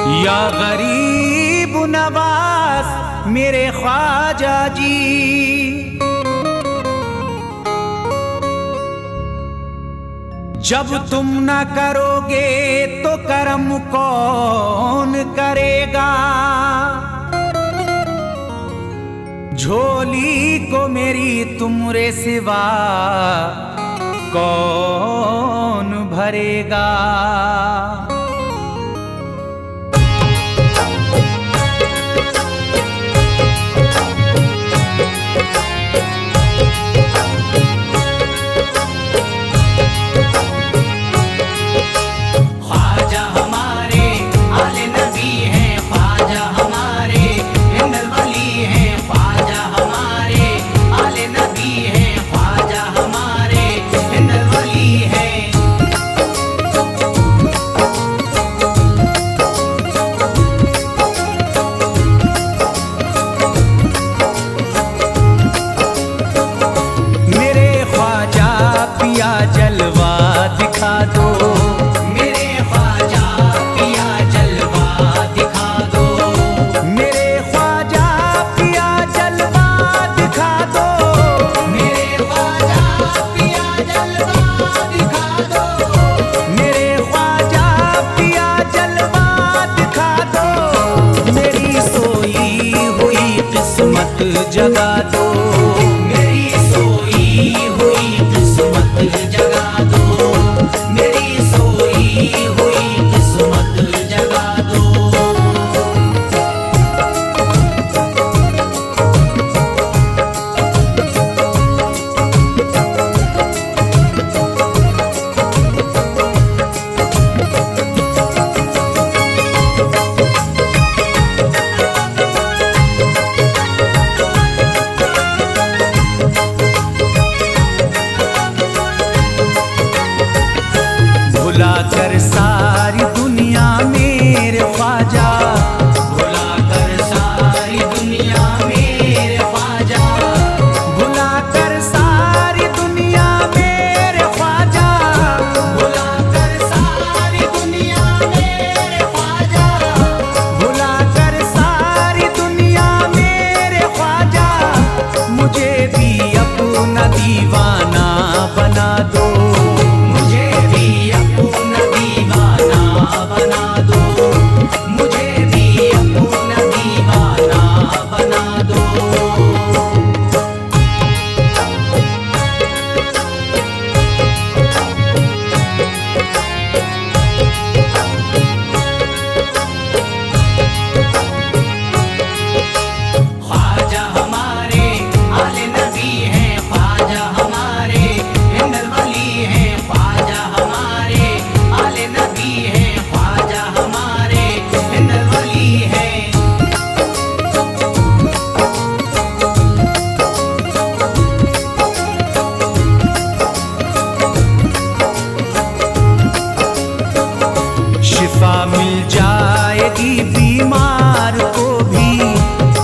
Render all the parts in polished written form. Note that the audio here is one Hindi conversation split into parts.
या गरीब नवाज मेरे ख्वाजा जी, जब तुम न करोगे तो करम कौन करेगा। झोली को मेरी तुमरे सिवा कौन भरेगा। जगा दो मेरी सोई हुई किस्मत, जगा दो मेरी सोई हुई किस्मत, जगा दो। भुलाकर सारी दुनिया मेरे ख्वाजा, भुलाकर सारी दुनिया मेरे ख्वाजा, भुलाकर सारी दुनिया मेरे ख्वाजा, भुलाकर सारी दुनिया मेरे ख्वाजा, भुलाकर सारी दुनिया मेरे ख्वाजा, मुझे भी अपना दीवाना बना दो। शिफा मिल जाएगी बीमार को भी,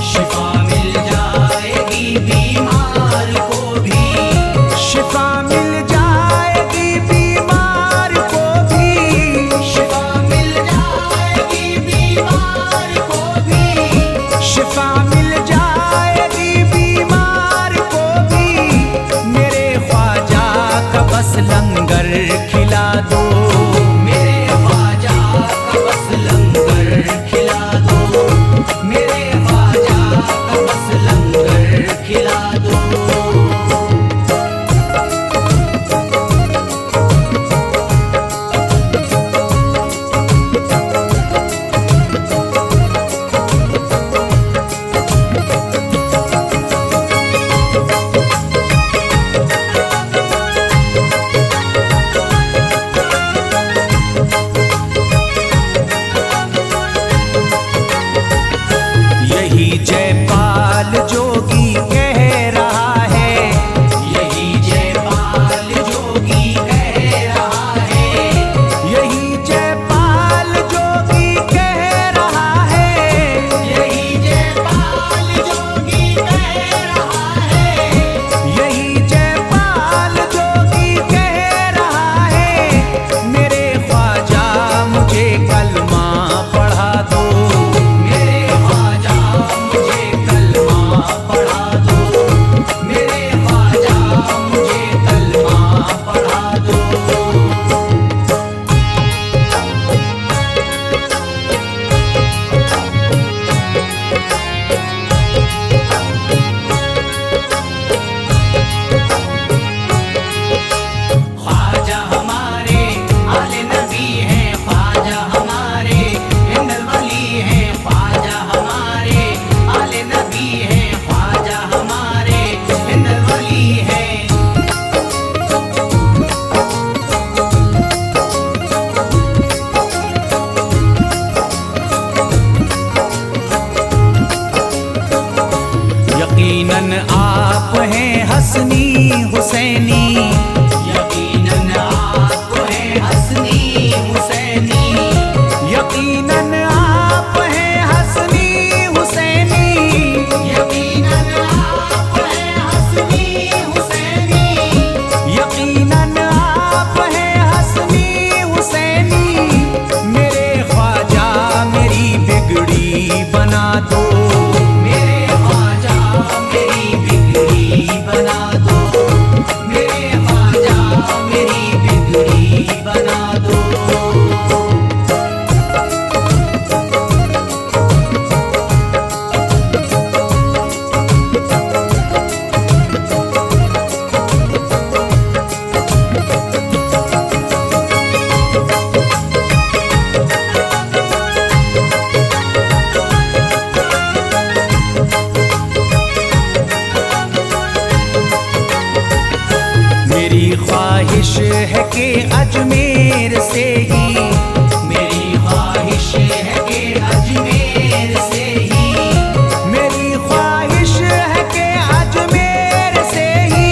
शिफा मिल जाएगी बीमार को भी, शिफा मिल जाएगी बीमार को भी, शिफा मिल जाएगी बीमार को भी, शिफा मिल जाएगी बीमार को भी। मेरे ख्वाजा का बस लंगर खिला दो, हुसैनी, यकीनन आप हैं हसनी हुसैनी, यकीनन आप हैं हसनी हुसैनी, यकीनन आप हैं हसनी हुसैनी, यकीनन आप हैं हसनी हुसैनी। मेरे ख्वाजा मेरी बिगड़ी बना दो, मेरे ख्वाजा मेरी बिगड़ी बना दो, मेरे ख्वाजा मेरी बिगड़ी बना दो। मेरी ख्वाहिश है कि अजमेर से ही, मेरी ख्वाहिश है कि अजमेर से ही, मेरी ख्वाहिश है कि अजमेर से ही,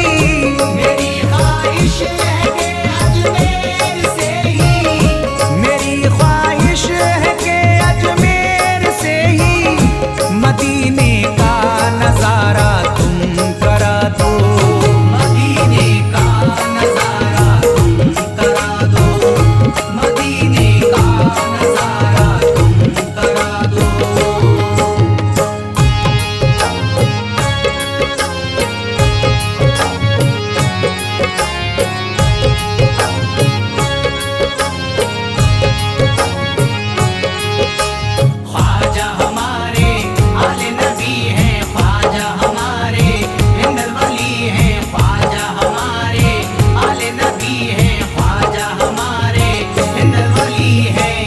मेरी ख्वाहिश है कि अजमेर से ही, मेरी ख्वाहिश है कि अजमेर से ही मदीने का नजारा तुम करा दो, मदीने का नजारा तुम करा दो, मदीने का नजारा तुम करा दो। ख्वाजा हमारे आले नबी हैं, ख्वाजा हमारे हिंदल वली हैं, ख्वाजा हमारे आले नबी हैं, ख्वाजा हमारे हिंदल वली हैं।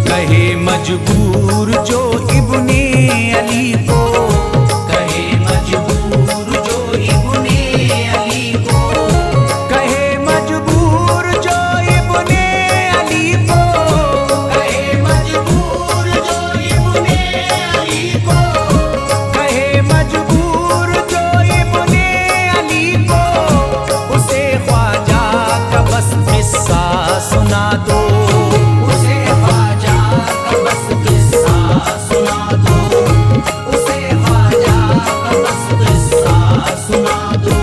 कहे मजबूर जो इब्ने अली को, कहे मजबूर जो इब्ने अली को, कहे मजबूर जो इब्ने अली को, कहे मजबूर जो इब्ने अली को, कहे मजबूर जो इब्ने अली को, उसे ख्वाजा का बस किस्सा सुना दो, उसे ख्वाजा का बस किस्सा सुना दो, उसे ख्वाजा का बस किस्सा सुना दो।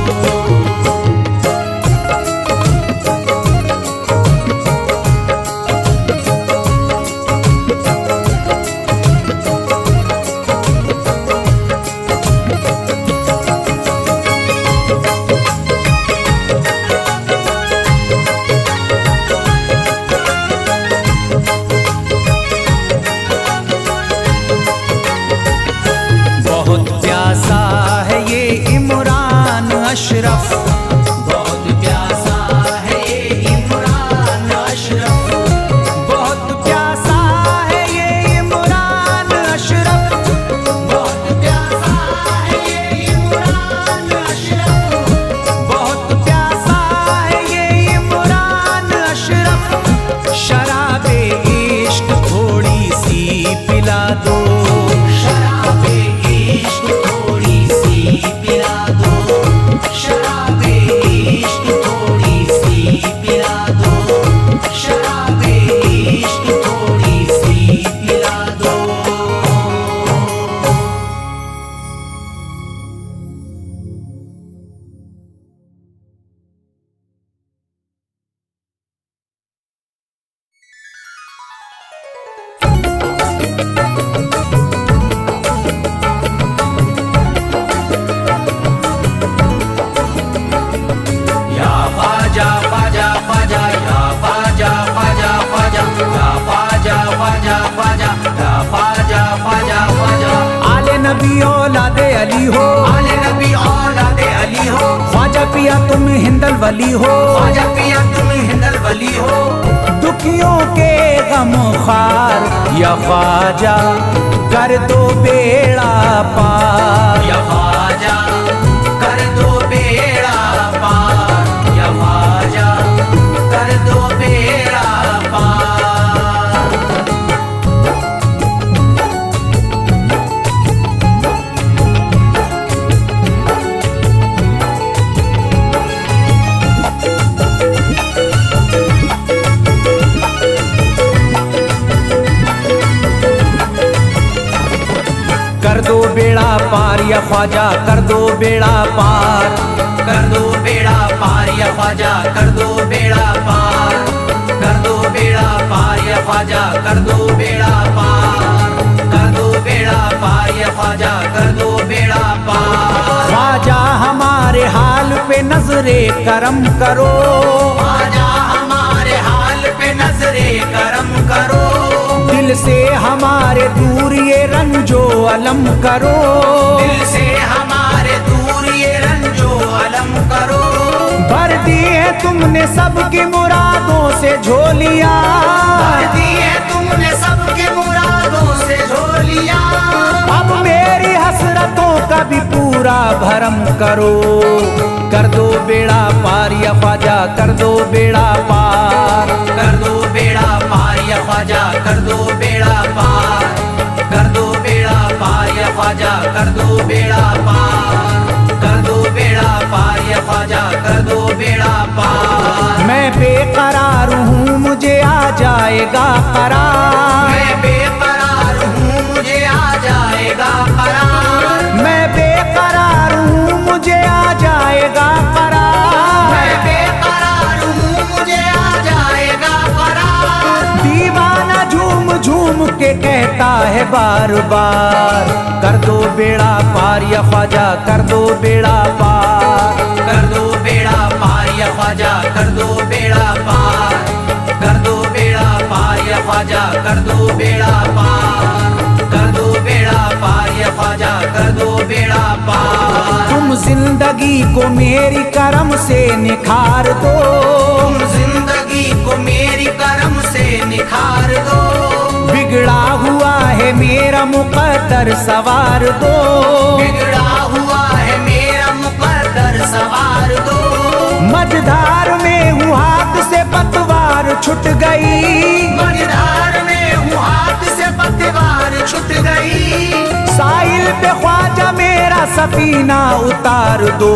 बहुत प्यासा है ये इमरान अशरफ, बहुत प्यासा है ये इमरान अशरफ, बहुत प्यासा है ये इमरान अशरफ, बहुत प्यासा है ये इमरान अशरफ, बहुत प्यासा है ये इमरान अशरफ। शराबे इश्क थोड़ी सी पिला दो, शराबे इश्क थोड़ी सी पिला दो, शराबे इश्क थोड़ी सी पिला दो, शराबे इश्क थोड़ी सी पिला दो। या ख्वाजा ख्वाजा ख्वाजा, या ख्वाजा ख्वाजा ख्वाजा, या ख्वाजा ख्वाजा ख्वाजा, या ख्वाजा ख्वाजा ख्वाजा। आले नबी औलादे अली हो, आले नबी औलादे अली हो, ख्वाजा पिया तुम हिंदल वली हो, ख्वाजा पिया तुम हिंदल वली हो। दुखियों के गम खार या ख्वाजा कर दो बेड़ा पार, या ख्वाजा कर दो बेड़ा पार, या ख्वाजा कर दो बेड़ा पार। ख्वाजा कर दो बेड़ा पार, कर दो बेड़ा पार या ख्वाजा कर दो बेड़ा पार, कर दो बेड़ा पार या ख्वाजा कर दो बेड़ा पार, कर दो बेड़ा पार या ख्वाजा कर दो बेड़ा पार। ख्वाजा हमारे हाल पे नजरे करम करो, ख्वाजा हमारे हाल पे नजरे करम करो, दिल से हमारे दूर ये रंजो अलम करो, दिल से हमारे दूर ये रंजो अलम करो। भर दी है तुमने सबकी मुरादों से झोलियां, भर दी है तुमने सबकी मुरादों से झोलियां, अब मेरी हसरतों का भी पूरा भरम करो, कर दो बेड़ा पार या ख्वाजा कर दो बेड़ा पार, कर दो बेड़ा पार या ख्वाजा कर दो बेड़ा पार, कर दो बेड़ा पार या ख्वाजा कर दो बेड़ा पार, कर दो बेड़ा पार या ख्वाजा कर दो बेड़ा पार। मैं बेकरार हूँ मुझे आ जाएगा करार, मैं बेकरार हूँ मुझे आ जाएगा करार, मैं बेकरार हूँ मुझे आ जाएगा करार, मैं बेकरार हूँ मुझे आ जाएगा करार। दीवाना झूम झूम के कहता है बार बार, कर दो बेड़ा पार या ख्वाजा कर दो बेड़ा पार, कर दो बेड़ा पार या ख्वाजा कर दो बेड़ा पार, कर दो बेड़ा पार या ख्वाजा कर दो बेड़ा पार, कर दो बेड़ा पार या ख्वाजा कर दो बेड़ा पार। तुम जिंदगी को मेरी करम से निखार दो, तुम जिंदगी को मेरी करम से निखार दो, बिगड़ा हुआ है मेरा मुकद्दर सवार दो, बिगड़ा हुआ है मेरा मुकद्दर सवार दो। मझधार में हूँ हाथ से पतवार छूट गई, मझधार में हूँ हाथ से पतवार छूट गई, साहिल पे ख्वाजा मेरा सफीना उतार दो,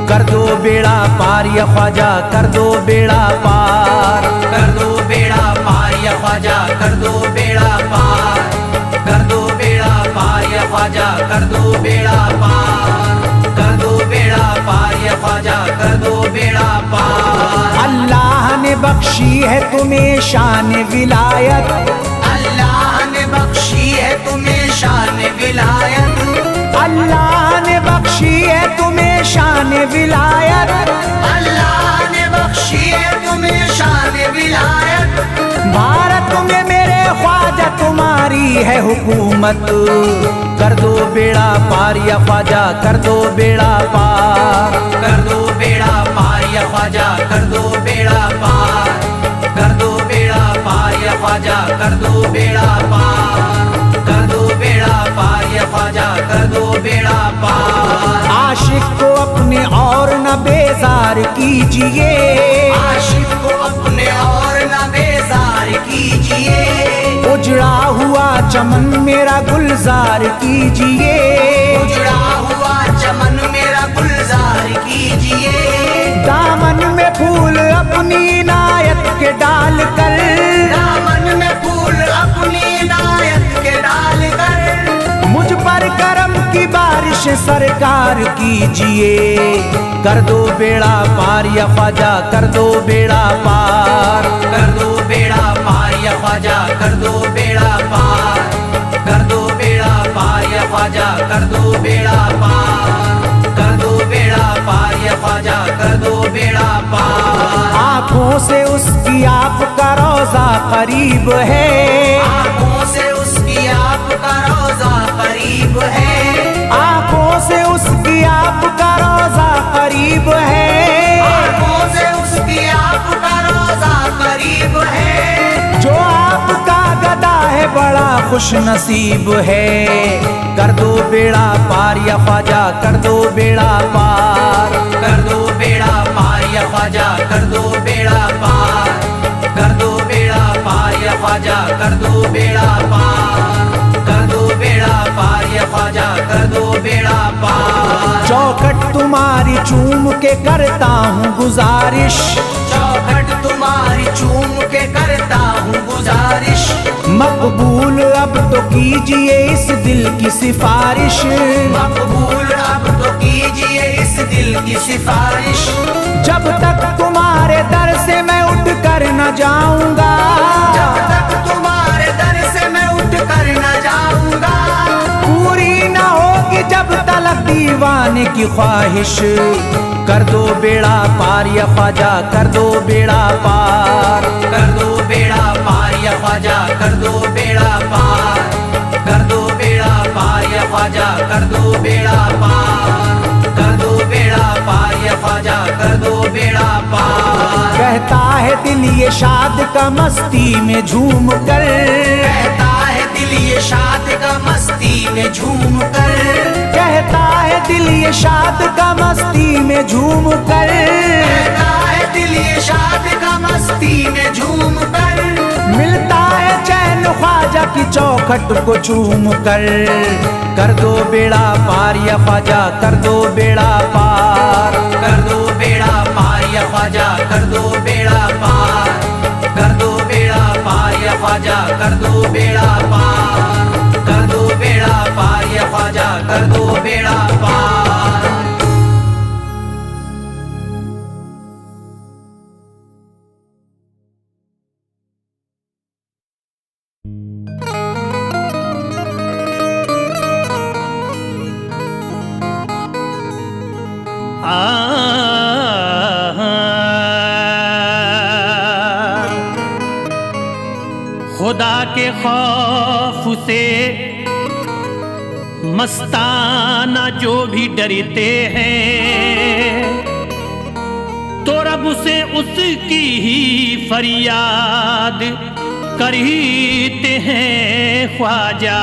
कर दो बेड़ा पार या ख्वाजा कर दो बेड़ा पार, कर दो बेड़ा पार या ख्वाजा कर दो बेड़ा पार, कर दो बेड़ा पार या ख्वाजा कर दो बेड़ा पार, कर दो बेड़ा पार या ख्वाजा कर दो बेड़ा पार। अल्लाह ने बख्शी है तुम्हें शान विलायत, अल्लाह ने बख्शी है तुम्हें शान विलायत, अल्लाह ने बख्शी है तुम्हें शान विलायत, अल्लाह ने बख्शी है तुम्हें शान विलायत। भारत में मेरे ख्वाजा तुम्हारी है हुकूमत, कर दो बेड़ा पार या ख्वाजा कर दो बेड़ा पार, कर दो बेड़ा पार या ख्वाजा कर दो बेड़ा पार, कर दो बेड़ा पार या ख्वाजा कर दो बेड़ा पार, कर दो बेड़ा पार या ख्वाजा कर दो बेड़ा पार। आशिक को अपने और न बेजार कीजिए, आशिक को अपने और न बेजार कीजिए, उजड़ा हुआ चमन मेरा गुलजार कीजिए, उजड़ा हुआ चमन मेरा गुलजार कीजिए, दामन में फूल अपनी इनायत के डाल कर, दामन में फूल अपनी इनायत के डाल कर, मुझ पर करम की बारिश सरकार कीजिए, कर दो बेड़ा पार या ख्वाजा कर दो बेड़ा पार, कर दो बेड़ा पार या ख्वाजा कर दो बेड़ा पार, कर दो बेड़ा पार या ख्वाजा कर दो बेड़ा पार, कर दो बेड़ा पार या ख्वाजा कर दो बेड़ा पार। आँखों से उसकी आपका रोजा करीब है, आँखों से उसकी आपका रोजा करीब है, आँखों से उसकी आपका रोजा करीब है, आँखों से उसकी आपका रोजा करीब है, जो आपका गदा है बड़ा खुश नसीब है, कर दो बेड़ा पार या ख्वाजा कर दो बेड़ा पार, कर दो बेड़ा पार या ख्वाजा कर दो बेड़ा पार, कर दो बेड़ा पार या ख्वाजा कर दो बेड़ा पार, कर दो बेड़ा पार या ख्वाजा कर दो बेड़ा पार। चौखट तुम्हारी चूम के करता हूँ गुजारिश, चौखट तुम्हारी चूम के करता हूँ गुजारिश, मकबूल अब तो कीजिए इस दिल की सिफारिश, मकबूल अब तो कीजिए इस दिल की सिफारिश। जब तक तुम्हारे दर से मैं उठ कर न जाऊंगा, जब तक तुम्हारे दर से मैं उठ कर न जाऊंगा, पूरी न होगी जब तलक दीवाने की ख्वाहिश। कर दो बेड़ा पार या ख्वाजा, कर दो बेड़ा पार, कर दो बेड़ा पार या ख्वाजा, कर दो बेड़ा पार, कर दो बेड़ा पार या ख्वाजा, कर दो बेड़ा पार, कर दो बेड़ा पार या ख्वाजा, कर दो बेड़ा पार। कहता है दिल ये शाद का मस्ती में झूम कर, कहता है दिल ये शाद का मस्ती में झूम कर, कहता है दिल ये शाद का मस्ती में झूम कर, कहता है दिल ये शाद का मस्ती में झूम कर। मिलता है चैन ख्वाजा की चौखट को चूम कर दो बेड़ा पार या ख्वाजा, कर दो बेड़ा पार, कर दो बेड़ा पार या ख्वाजा, कर दो बेड़ा पार, कर दो बेड़ा पार या ख्वाजा, कर दो बेड़ा पार, कर दो बेड़ा पार या ख्वाजा, कर दो बेड़ा पार। खुदा के खौफ से मस्ताना जो भी डरते हैं, तो रब से उसकी ही फरियाद करते हैं ख्वाजा।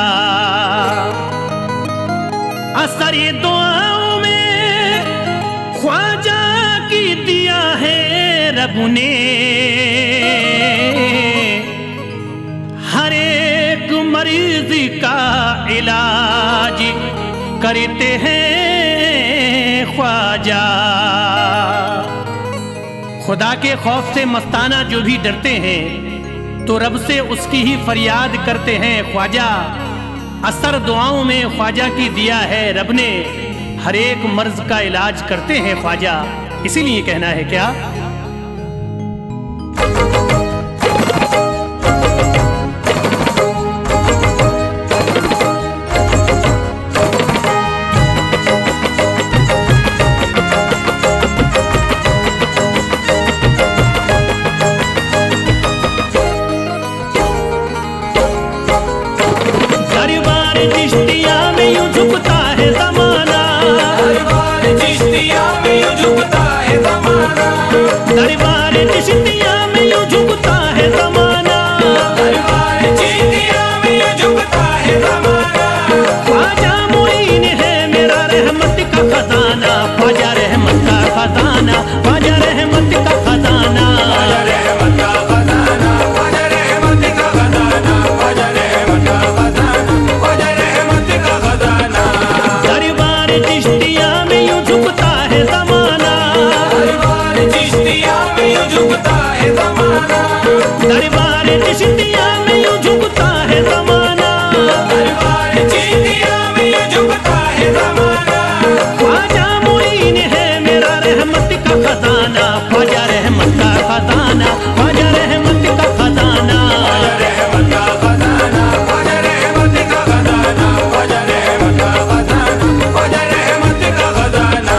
असर दुआओं में ख्वाजा की दिया है रब ने, हर एक मरीज का इलाज करते हैं ख्वाजा। खुदा के खौफ से मस्ताना जो भी डरते हैं, तो रब से उसकी ही फरियाद करते हैं ख्वाजा। असर दुआओं में ख्वाजा की दिया है रब ने, हर एक मर्ज का इलाज करते हैं ख्वाजा। इसीलिए कहना है क्या, दरबार चिश्तिया में यूं झुकता है ज़माना, दरबार चिश्तिया में यूं झुकता है ज़माना। ख्वाजा मुईन है मेरा रहमत का खजाना, ख्वाजा रहमत का खजाना, ख्वाजा रहमत का खजाना, ख्वाजा रहमत का खजाना, ख्वाजा रहमत का खजाना, ख्वाजा रहमत का खजाना, ख्वाजा रहमत का खजाना। दरबार चिश्तिया में यूं झुकता है ज़माना, दरबार चिश्तिया में यूं झुकता है ज़माना, दरबार चिश्तिया में यूं झुकता है ज़माना, दरबार चिश्तिया में यूं झुकता है ज़माना। ख्वाजा मुईन है मेरा रहमत का खजाना, ख्वाजा रहमत का खजाना, ख्वाजा रहमत का खजाना, ख्वाजा रहमत का खजाना, ख्वाजा रहमत का खजाना, ख्वाजा रहमत का खजाना, ख्वाजा रहमत का खजाना।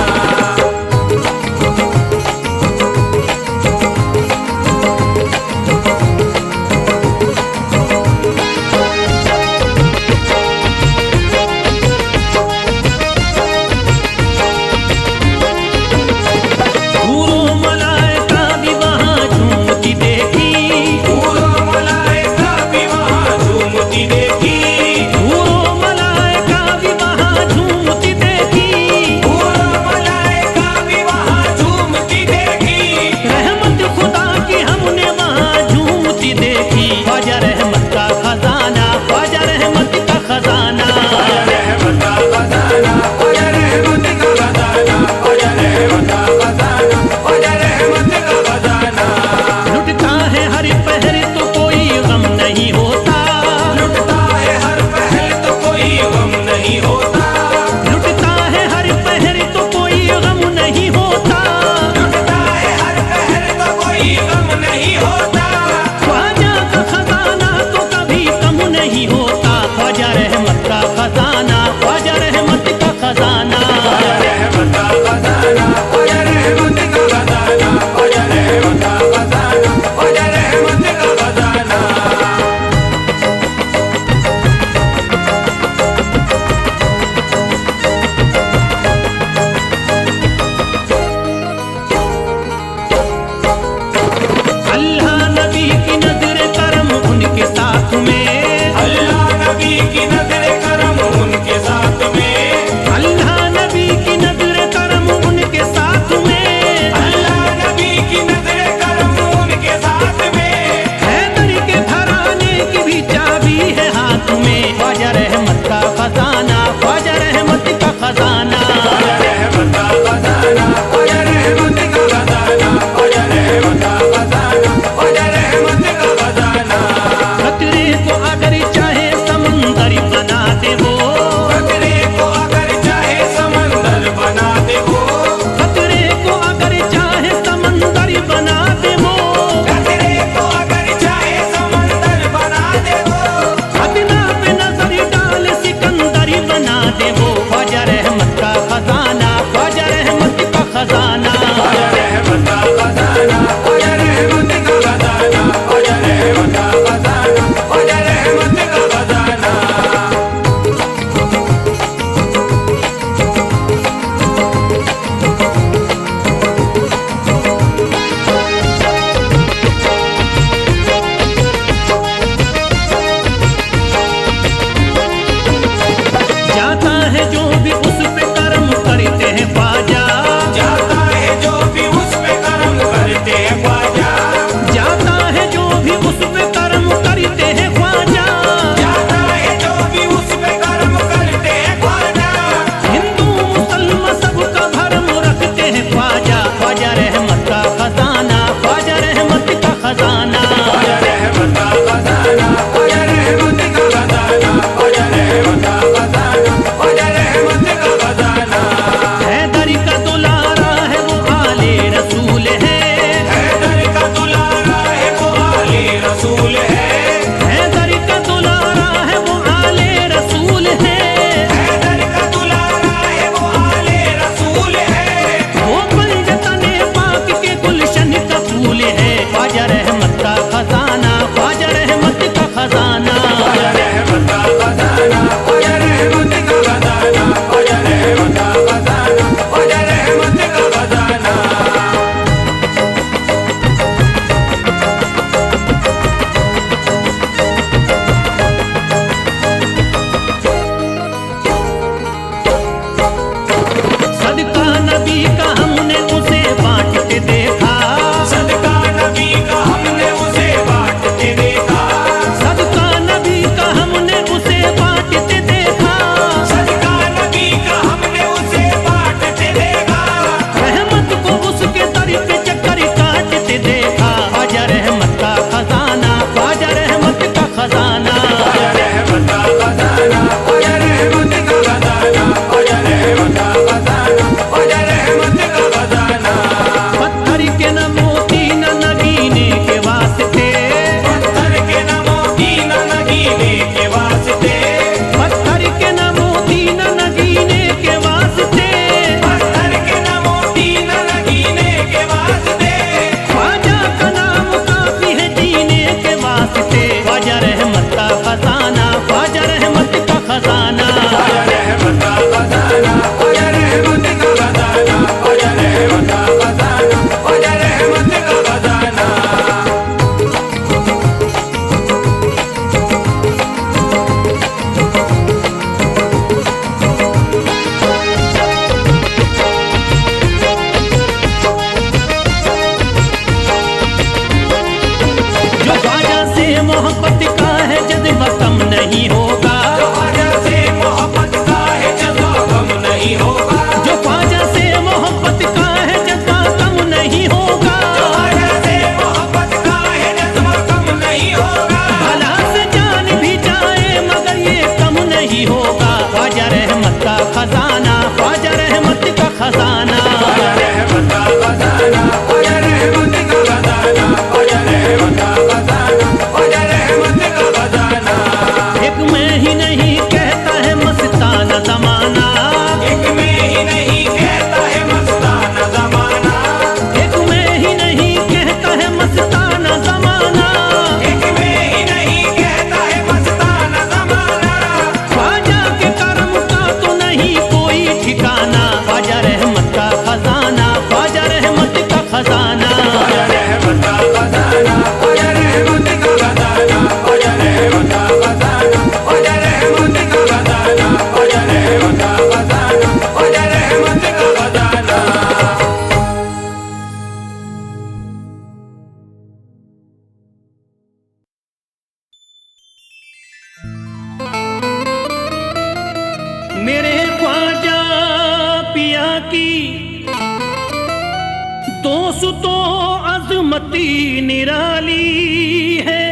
दोस्तों अजमती निराली है,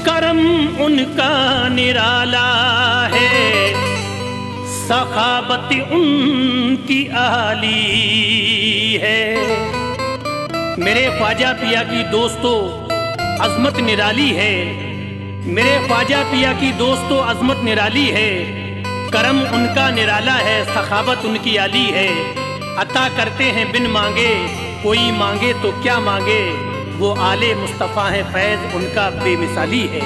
करम उनका निराला है, सखावत उनकी आली है। मेरे ख्वाजा पिया की दोस्तों अजमत निराली है, मेरे ख्वाजा पिया की दोस्तों अजमत निराली है, करम उनका निराला है, सखावत उनकी आली है। अता करते हैं बिन मांगे, कोई मांगे तो क्या मांगे, वो आले मुस्तफ़ा है, फैज़ उनका बेमिसाली है।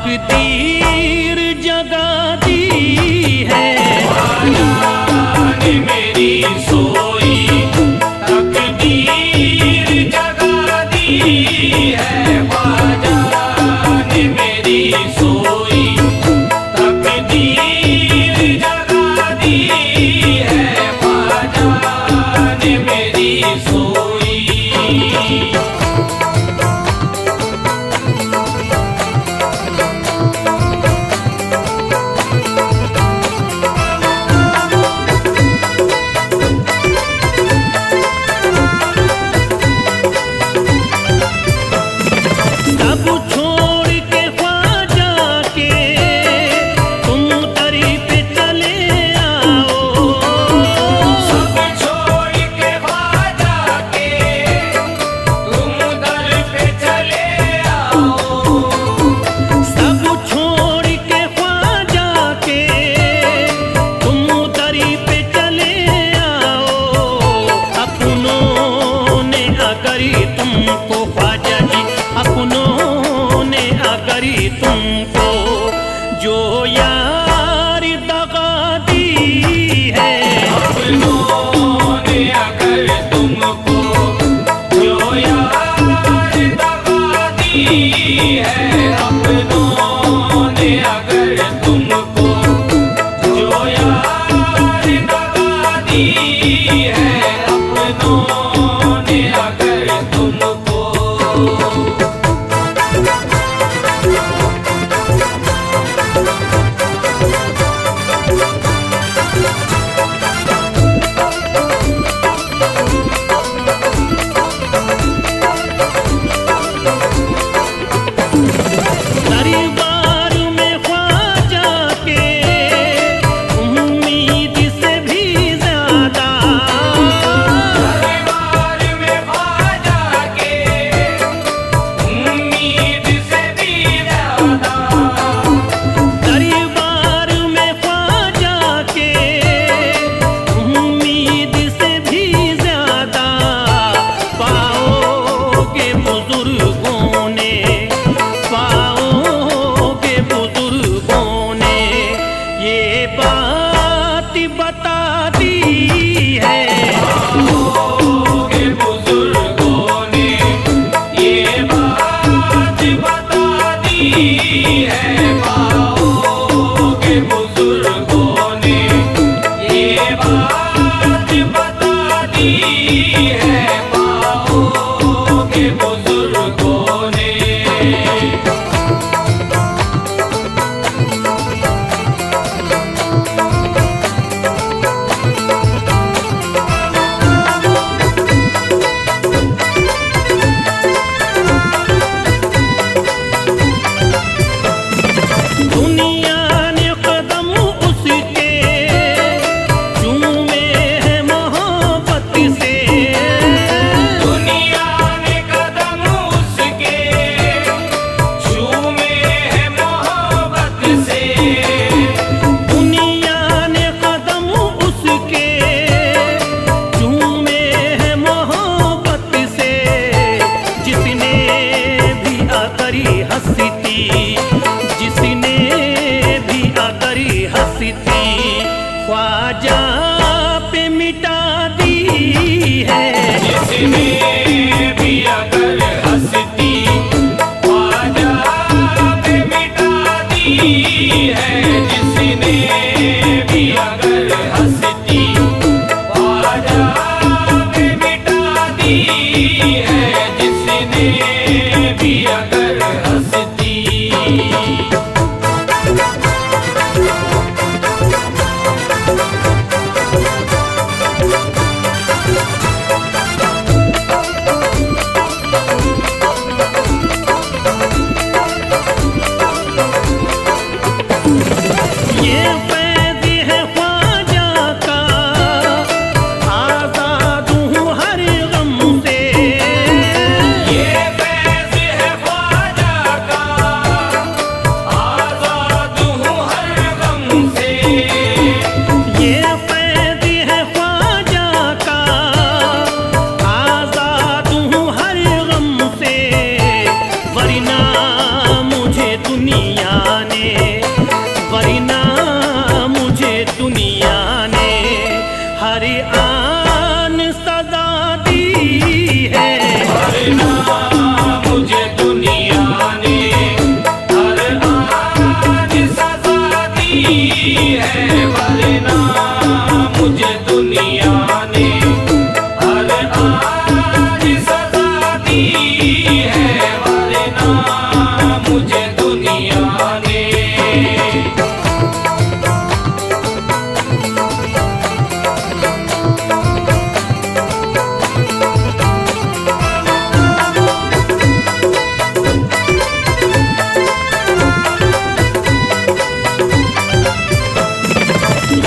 तकदीर जगा दी है, ख्वाजा ने मेरी सोई, तकदीर जगा दी है, ख्वाजा ने मेरी सोई, तकदीर जगा दी है, ख्वाजा ने मेरी सोई। तुमको जो यार दगा दी है, अपनों ने अगर तुमको जो यार दगा दी है, अपनों ने अगर तुमको जो यार दगा दी है, अपनों ने अगर तुमको। गरीबा दुनिया ने कदम उसके चूमे है मोहब्बत से, दुनिया ने कदम उसके चूमे है मोहब्बत से, दुनिया ने कदम उसके चूमे है मोहब्बत से, जिसने भी आकरी हंसती, जिसने भी आकरी हंसती ख्वाजा पे मिटा दी है, जिसने भी अगर हंसती ख्वाजा पे मिटा दी है, जिसने भी अगर हंसती ख्वाजा पे मिटा दी है, जिसने भी अगर हंसती। ये फैज़ है ख्वाजा का, आज़ाद हूँ हर गम से, ये फैज़ है ख्वाजा का, आज़ाद हूँ हर गम से, ये फैज़ है ख्वाजा का, आज़ाद हूँ हर गम से, वरना मुझे दुनिया ने, वरना मुझे दुनिया ने हर आन सजा दी है, वरना मुझे दुनिया ने हर आन सजा दी है, वरना मुझे दुनिया ने हर आन सजा दी है, वरना मुझे दुनिया ने।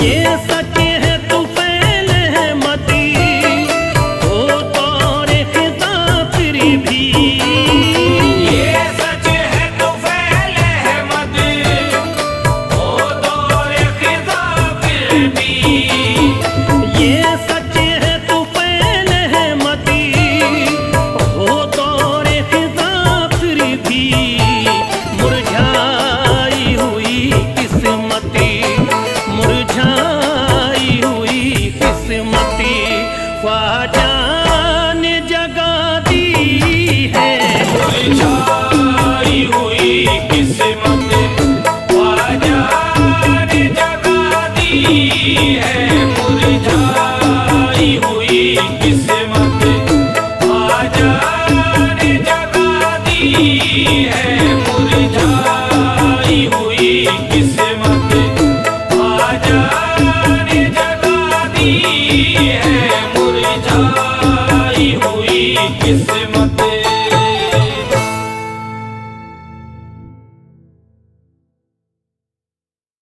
ये सच है तू फैल है मती, हो तौरे खिता फिर भी, ये सच है तो फैल है मत, हो दौर खिज़ा फिर भी, ये सच है तू फैल है मती, हो तौरे खिता फिर भी, मुरझाई हुई किस्मती, मुरझाई हुई किस्मती ख्वाजा ने जगा दी है, मुरझाई हुई किस्मत ख्वाजा ने जगा दी है, मुरझाई हुई किस्मत ख्वाजा ने जगा दी है, मुरझाई हुई किस्मत ख्वाजा ने जगा दी है, मुरझाई हुई किस्मत।